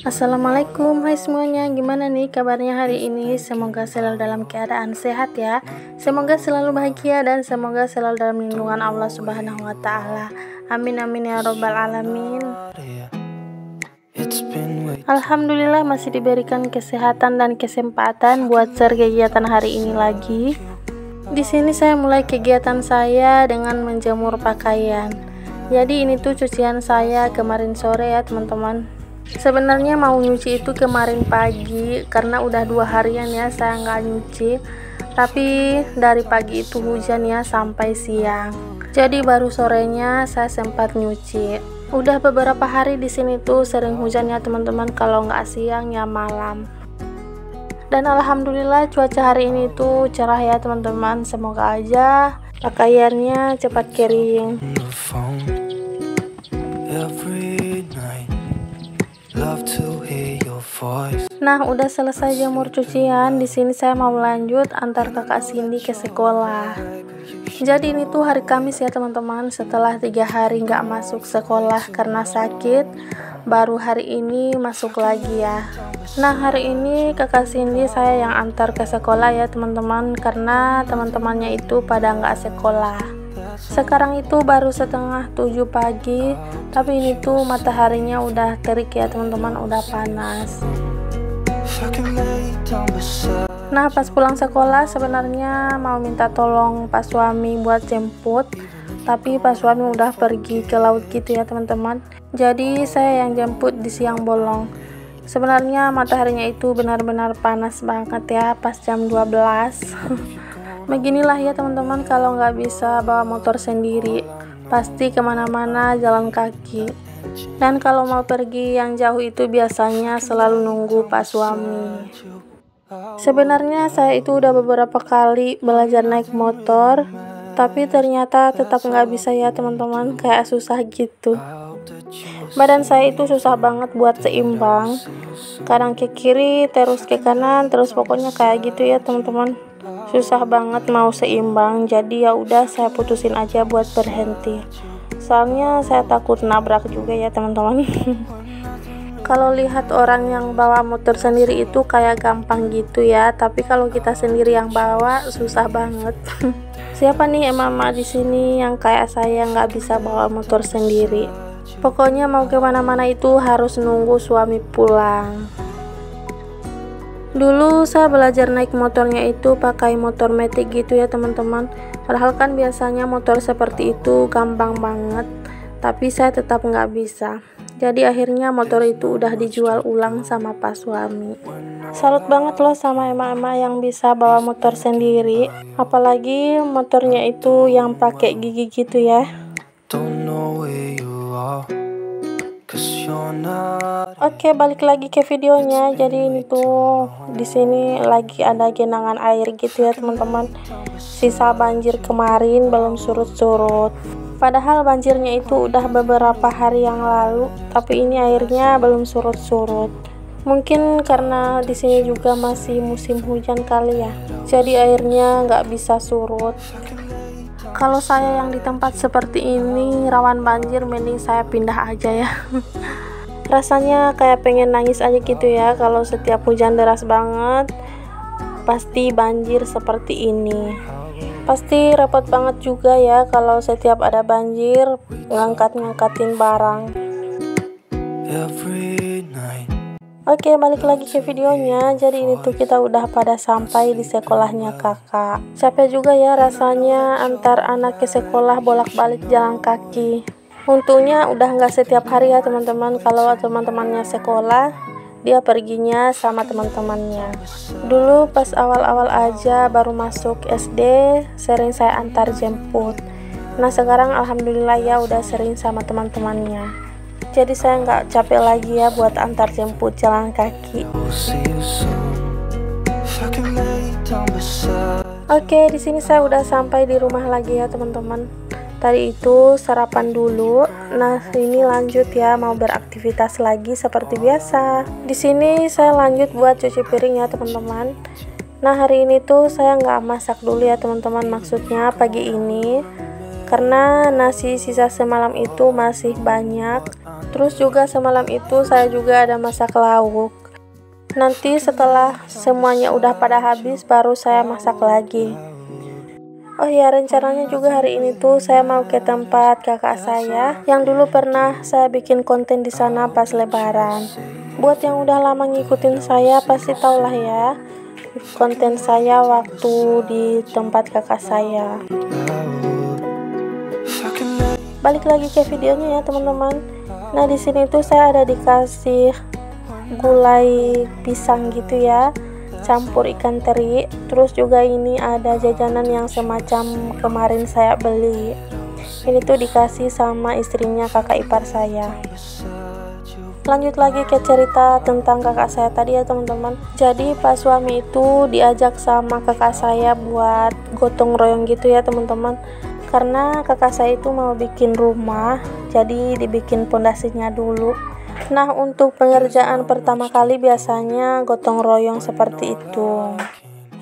Assalamualaikum, hai semuanya, gimana nih kabarnya hari ini? Semoga selalu dalam keadaan sehat ya. Semoga selalu bahagia dan semoga selalu dalam lindungan Allah Subhanahu wa Ta'ala. Amin amin ya robbal alamin. Alhamdulillah masih diberikan kesehatan dan kesempatan buat share kegiatan hari ini lagi. Di sini saya mulai kegiatan saya dengan menjemur pakaian. Jadi ini tuh cucian saya kemarin sore ya teman-teman. Sebenarnya mau nyuci itu kemarin pagi karena udah 2 harian ya saya nggak nyuci. Tapi dari pagi itu hujan ya sampai siang. Jadi baru sorenya saya sempat nyuci. Udah beberapa hari di sini tuh sering hujan ya teman-teman, kalau nggak siang ya malam. Dan alhamdulillah cuaca hari ini tuh cerah ya teman-teman. Semoga aja pakaiannya cepat kering. Nah, udah selesai jemur cucian. Di sini saya mau lanjut antar kakak Cindy ke sekolah. Jadi ini tuh hari Kamis ya teman-teman. Setelah 3 hari nggak masuk sekolah karena sakit, baru hari ini masuk lagi ya. Nah, hari ini kakak Cindy saya yang antar ke sekolah ya teman-teman, karena teman-temannya itu pada nggak sekolah. Sekarang itu baru setengah 7 pagi, tapi ini tuh mataharinya udah terik ya teman-teman, udah panas. Nah, pas pulang sekolah sebenarnya mau minta tolong Pak suami buat jemput, tapi Pak suami udah pergi ke laut gitu ya teman-teman. Jadi saya yang jemput di siang bolong. Sebenarnya mataharinya itu benar-benar panas banget ya pas jam 12. Beginilah ya teman-teman, kalau nggak bisa bawa motor sendiri pasti kemana-mana jalan kaki. Dan kalau mau pergi yang jauh itu biasanya selalu nunggu Pak suami. Sebenarnya saya itu udah beberapa kali belajar naik motor, tapi ternyata tetap nggak bisa ya teman-teman, kayak susah gitu. Badan saya itu susah banget buat seimbang, kadang ke kiri terus ke kanan terus, pokoknya kayak gitu ya teman-teman. Susah banget mau seimbang, jadi ya udah saya putusin aja buat berhenti. Soalnya saya takut nabrak juga ya teman-teman. Kalau lihat orang yang bawa motor sendiri itu kayak gampang gitu ya, tapi kalau kita sendiri yang bawa susah banget. Siapa nih emak-emak di sini yang kayak saya nggak bisa bawa motor sendiri? Pokoknya mau kemana-mana itu harus nunggu suami pulang. Dulu saya belajar naik motornya itu pakai motor metik gitu ya teman-teman. Padahal kan biasanya motor seperti itu gampang banget, tapi saya tetap nggak bisa. Jadi akhirnya motor itu udah dijual ulang sama Pak suami. Salut banget loh sama emak-emak yang bisa bawa motor sendiri, apalagi motornya itu yang pakai gigi gitu ya. Oke, balik lagi ke videonya. Jadi ini tuh di sini lagi ada genangan air gitu ya teman-teman. Sisa banjir kemarin belum surut-surut. Padahal banjirnya itu udah beberapa hari yang lalu, tapi ini airnya belum surut-surut. Mungkin karena di sini juga masih musim hujan kali ya. Jadi airnya nggak bisa surut. Kalau saya yang di tempat seperti ini rawan banjir, mending saya pindah aja ya. Rasanya kayak pengen nangis aja gitu ya kalau setiap hujan deras banget pasti banjir seperti ini. Pasti repot banget juga ya kalau setiap ada banjir ngangkatin barang. Oke, balik lagi ke videonya. Jadi ini tuh kita udah pada sampai di sekolahnya kakak. Capek juga ya rasanya antar anak ke sekolah bolak-balik jalan kaki. Untungnya udah nggak setiap hari ya teman-teman. Kalau teman-temannya sekolah, dia perginya sama teman-temannya. Dulu pas awal-awal aja baru masuk SD, sering saya antar jemput. Nah sekarang alhamdulillah ya udah sering sama teman-temannya. Jadi saya nggak capek lagi ya buat antar jemput jalan kaki. Oke, di sini saya udah sampai di rumah lagi ya teman-teman. Tadi itu sarapan dulu. Nah, ini lanjut ya mau beraktivitas lagi seperti biasa. Di sini saya lanjut buat cuci piring ya teman-teman. Nah, hari ini tuh saya nggak masak dulu ya teman-teman, maksudnya pagi ini. Karena nasi sisa semalam itu masih banyak. Terus juga semalam itu saya juga ada masak lauk. Nanti setelah semuanya udah pada habis baru saya masak lagi. Oh ya, rencananya juga hari ini tuh saya mau ke tempat kakak saya yang dulu pernah saya bikin konten di sana pas lebaran. Buat yang udah lama ngikutin saya pasti tau lah ya konten saya waktu di tempat kakak saya. Balik lagi ke videonya ya teman-teman. Nah di sini tuh saya ada dikasih gulai pisang gitu ya, campur ikan teri. Terus juga ini ada jajanan yang semacam kemarin saya beli. Ini tuh dikasih sama istrinya kakak ipar saya. Lanjut lagi ke cerita tentang kakak saya tadi ya teman-teman. Jadi Pak suami itu diajak sama kakak saya buat gotong royong gitu ya teman-teman. Karena kakak saya itu mau bikin rumah, jadi dibikin pondasinya dulu. Nah untuk pengerjaan pertama kali biasanya gotong royong seperti itu.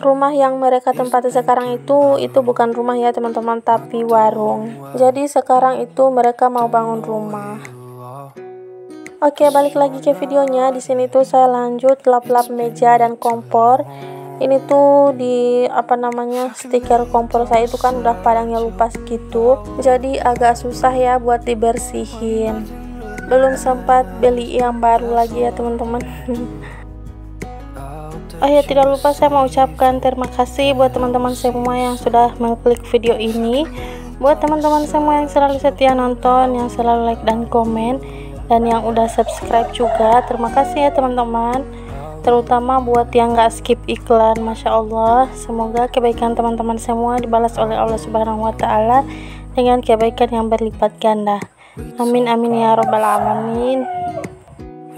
Rumah yang mereka tempati sekarang itu bukan rumah ya teman-teman, tapi warung. Jadi sekarang itu mereka mau bangun rumah. Oke, balik lagi ke videonya. Di sini tuh saya lanjut lap-lap meja dan kompor. Ini tuh di stiker kompor saya itu kan udah padangnya lupas gitu. Jadi agak susah ya buat dibersihin. Belum sempat beli yang baru lagi ya teman-teman. Oh ya, tidak lupa saya mau ucapkan terima kasih buat teman-teman semua yang sudah mengklik video ini. Buat teman-teman semua yang selalu setia nonton, yang selalu like dan komen, dan yang udah subscribe juga, terima kasih ya teman-teman. Terutama buat yang gak skip iklan, Masya Allah. Semoga kebaikan teman-teman semua dibalas oleh Allah Subhanahu wa Ta'ala dengan kebaikan yang berlipat ganda. Amin amin ya robbal alamin.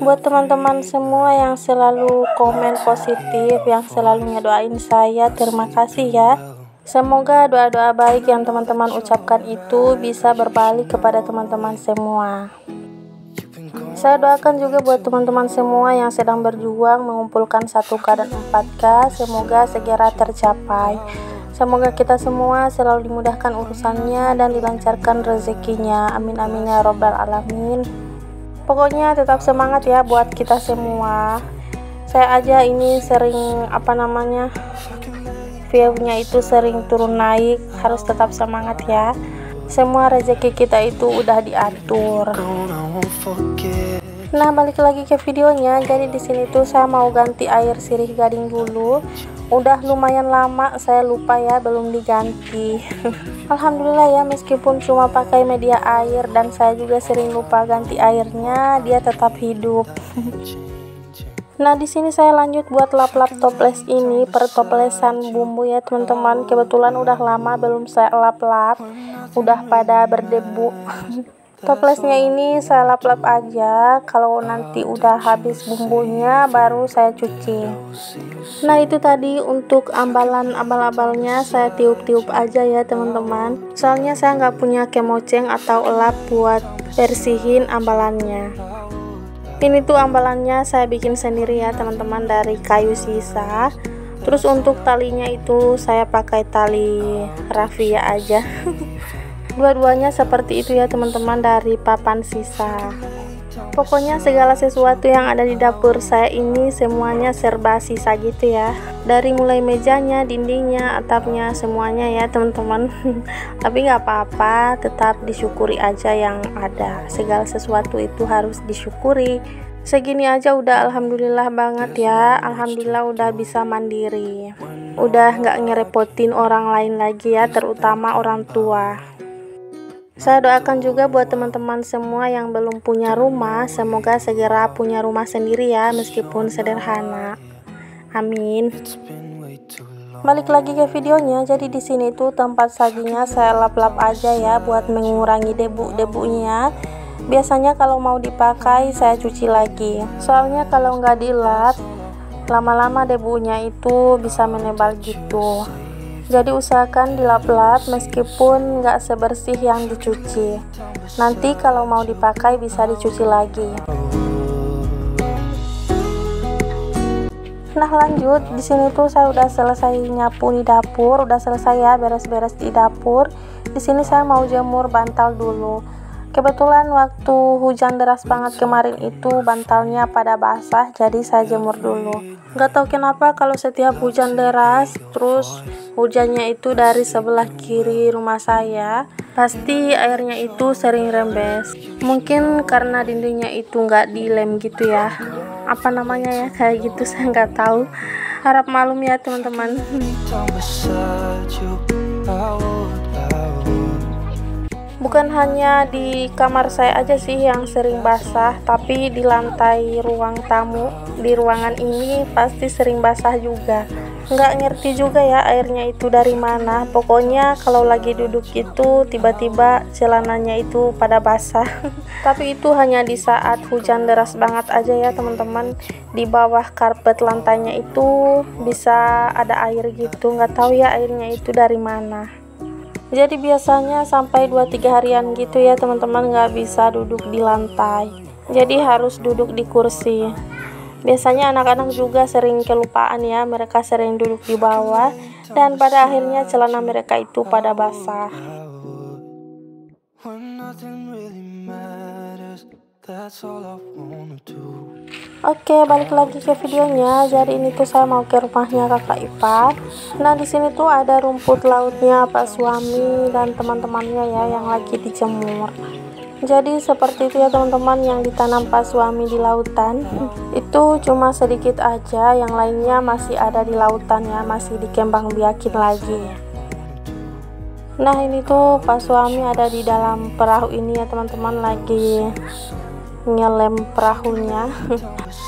Buat teman-teman semua yang selalu komen positif, yang selalu ngedoain saya, terima kasih ya. Semoga doa-doa baik yang teman-teman ucapkan itu bisa berbalik kepada teman-teman semua. Saya doakan juga buat teman-teman semua yang sedang berjuang mengumpulkan 1K dan 4K, semoga segera tercapai. Semoga kita semua selalu dimudahkan urusannya dan dilancarkan rezekinya. Amin amin ya robbal alamin. Pokoknya tetap semangat ya buat kita semua. Saya aja ini sering view-nya itu sering turun naik, harus tetap semangat ya. Semua rezeki kita itu udah diatur. Nah, balik lagi ke videonya. Jadi di sini tuh saya mau ganti air sirih gading dulu. Udah lumayan lama saya lupa ya belum diganti. Alhamdulillah ya, meskipun cuma pakai media air dan saya juga sering lupa ganti airnya, dia tetap hidup. Nah, di sini saya lanjut buat lap-lap toples ini, pertoplesan bumbu ya teman-teman. Kebetulan udah lama belum saya lap-lap, udah pada berdebu. Toplesnya ini saya lap-lap aja, kalau nanti udah habis bumbunya baru saya cuci. Nah itu tadi untuk ambalan abal-abalnya saya tiup-tiup aja ya teman-teman. Soalnya saya nggak punya kemoceng atau lap buat bersihin ambalannya. Ini tuh ambalannya saya bikin sendiri ya teman-teman dari kayu sisa. Terus untuk talinya itu saya pakai tali rafia aja. Dua-duanya seperti itu ya teman-teman, dari papan sisa. Pokoknya segala sesuatu yang ada di dapur saya ini semuanya serba sisa gitu ya. Dari mulai mejanya, dindingnya, atapnya, semuanya ya teman-teman. Tapi nggak apa-apa, tetap disyukuri aja yang ada. Segala sesuatu itu harus disyukuri. Segini aja udah alhamdulillah banget ya. Alhamdulillah udah bisa mandiri. Udah nggak ngerepotin orang lain lagi ya, terutama orang tua. Saya doakan juga buat teman-teman semua yang belum punya rumah, semoga segera punya rumah sendiri ya, meskipun sederhana. Amin. Balik lagi ke videonya. Jadi di sini tuh tempat sajinya saya lap-lap aja ya buat mengurangi debu-debunya. Biasanya kalau mau dipakai saya cuci lagi. Soalnya kalau nggak dilap, lama-lama debunya itu bisa menebal gitu. Jadi usahakan dilap-lap meskipun nggak sebersih yang dicuci. Nanti kalau mau dipakai bisa dicuci lagi. Nah lanjut, di sini tuh saya udah selesai nyapu di dapur, udah selesai ya beres-beres di dapur. Di sini saya mau jemur bantal dulu. Kebetulan waktu hujan deras banget kemarin itu bantalnya pada basah, jadi saya jemur dulu. Gak tahu kenapa kalau setiap hujan deras terus hujannya itu dari sebelah kiri rumah saya, pasti airnya itu sering rembes. Mungkin karena dindingnya itu nggak dilem gitu ya, apa namanya ya, kayak gitu saya nggak tahu. Harap maklum ya teman-teman. Bukan hanya di kamar saya aja sih yang sering basah, tapi di lantai ruang tamu di ruangan ini pasti sering basah juga. Nggak ngerti juga ya airnya itu dari mana. Pokoknya kalau lagi duduk itu tiba-tiba celananya itu pada basah. Tapi itu hanya di saat hujan deras banget aja ya teman-teman. Di bawah karpet lantainya itu bisa ada air gitu. Nggak tahu ya airnya itu dari mana. Jadi biasanya sampai 2-3 harian gitu ya teman-teman nggak bisa duduk di lantai, jadi harus duduk di kursi. Biasanya anak-anak juga sering kelupaan ya, mereka sering duduk di bawah dan pada akhirnya celana mereka itu pada basah. Oke, balik lagi ke videonya. Jadi ini tuh saya mau ke rumahnya kakak ipar. Nah, di sini tuh ada rumput lautnya Pak Suami dan teman-temannya ya yang lagi dijemur. Jadi seperti itu ya teman-teman, yang ditanam Pak Suami di lautan itu cuma sedikit aja, yang lainnya masih ada di lautan ya, masih dikembang biakin lagi. Nah, ini tuh Pak Suami ada di dalam perahu ini ya teman-teman, lagi ngelem perahunya.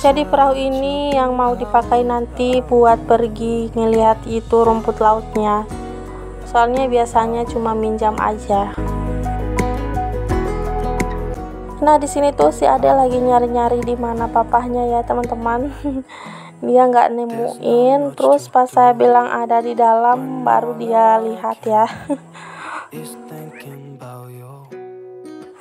Jadi perahu ini yang mau dipakai nanti buat pergi ngelihat itu rumput lautnya, soalnya biasanya cuma minjam aja. Nah, di sini tuh si Ade lagi nyari-nyari di mana papahnya ya teman-teman. Dia nggak nemuin, terus pas saya bilang ada di dalam baru dia lihat ya.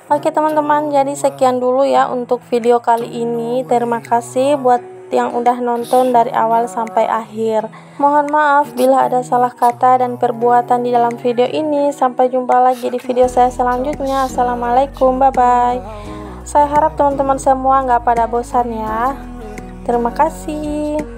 Oke teman-teman, jadi sekian dulu ya untuk video kali ini. Terima kasih buat yang udah nonton dari awal sampai akhir. Mohon maaf bila ada salah kata dan perbuatan di dalam video ini. Sampai jumpa lagi di video saya selanjutnya. Assalamualaikum, bye-bye. Saya harap teman-teman semua nggak pada bosan ya. Terima kasih.